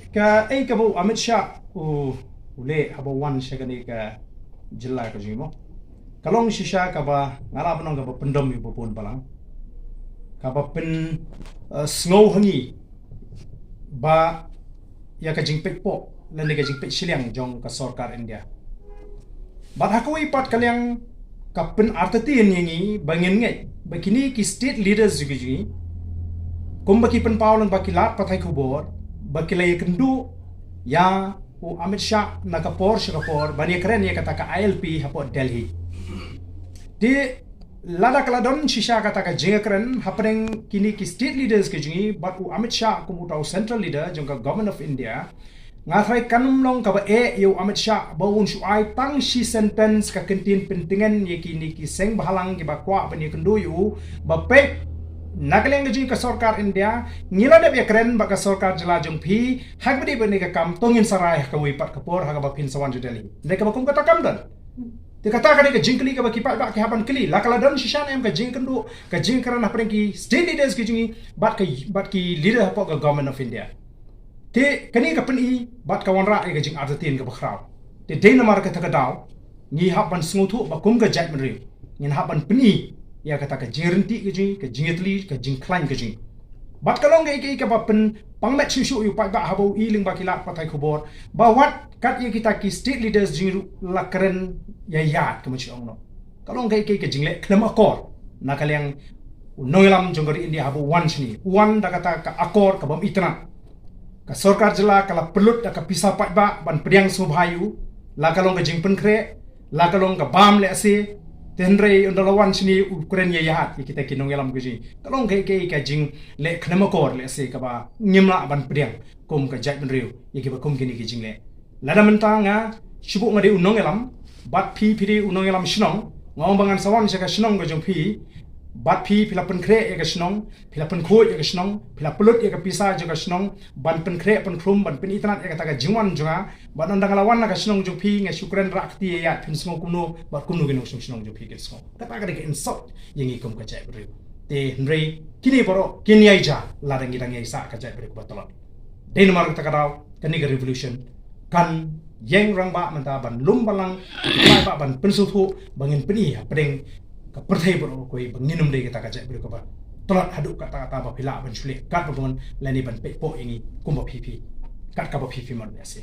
Ka kabu Amit Shah ule haba wan shagani ka jilla ka jimo. Kalong shisha ka ba ngala banong ka ba pendom yu pun palang. Ka ba pen snow hangi ba ya ka jingpek po lan ka jingpek siliang jong ka sarkar India. Bat hakui pat kalyang ka pen artatin yangi bangin ngai bakini ki state leaders jugi kumbaki pen paulan baki lat patai kubor bakilay kendu ya Amit Shah nakapor shakapor bani keren ya kata ka ILP hapo Delhi di lada kaladon shisha kata ka jinga keren hapeng kini ki state leaders ke jingi but Amit Shah kumutau central leader jongka government of India ngathai kanum long ka ba yo Amit Shah bawun shuai tang shi sentence ka kentin pentingan ye kini ki seng bahalang ki ba kwa bani kendu yu ba pe Nakaleng gaji ka sarkar India ngila dep ya keren baka sarkar jela jong phi hagbedi bani ka kam tongin sarai ka wipat kapor ha ka ba pin sawan Delhi deka ba kum kata kam dan te kata ka ka jingkli ka ba ki pa ki haban kli la kala dan shishan em ka jingkendu ka jingkaran ha ki state leaders ki jingi bat ki leader ha ka government of India te kani ka peni bat ka wanra ka jing artin ka ba khrau te deina mar ka ta daw ngi haban sngutu ba kum ka jat mri ngin haban peni ya kata ka jingrinti ka jingetli ka jingklan ka jing bat kalong ka ba pen pangmet shu yu pa ba habo iling ba kilat patai khobor ba wat kat ye kita ki state leaders jing la keren ya yat ka machi ongno kalong ka jingle klem akor na kalyang noilam jongori India habo wan chni wan da kata ka akor ka bam itna ka sarkar jela kala pelut da ka pisa pa ba ban priang subhayu la kalong ka jing pen kre la kalong ka bam le ase tenre undalawan sini ukuran ya yahat kita kinong yalam kuji kalong ka jing le knamakor le se ka ba nyimla ban priang kom ka jat benriu ye ki ba kom kini ki jing le lada mentanga shubu ngade unong yalam bat phi phiri unong yalam shnong ngong bangan sawan se ka shnong go jong phi bat phi phila pen kre ye ka shnong phila pen khoi ye ka shnong phila pulut ye ka pisa jo ka shnong ban pen kre pen khrum ban pen itnat ye ka ta ka jingwan jonga ban ondang lawan na ka shnong jo phi nge shukran rakti ya phin sngo kumno bat kumno ge no shnong jo phi ke sngo ta ka ke insult ye ngi kom ka jai bri te nrei kini boro kini ai ja la dangi dangi sa ka jai bri ko batolot Denmark ta ka daw kani ga revolution kan yang rang ba manta ban lum balang ba ban pen su thu bangin peni ha pedeng ka perthai bro koi banginum de kita kajak bro ko ba tolat haduk kata ba phila ban chule kat ba ban lani ban pe po ingi kumba phi kat ka ba phi man ase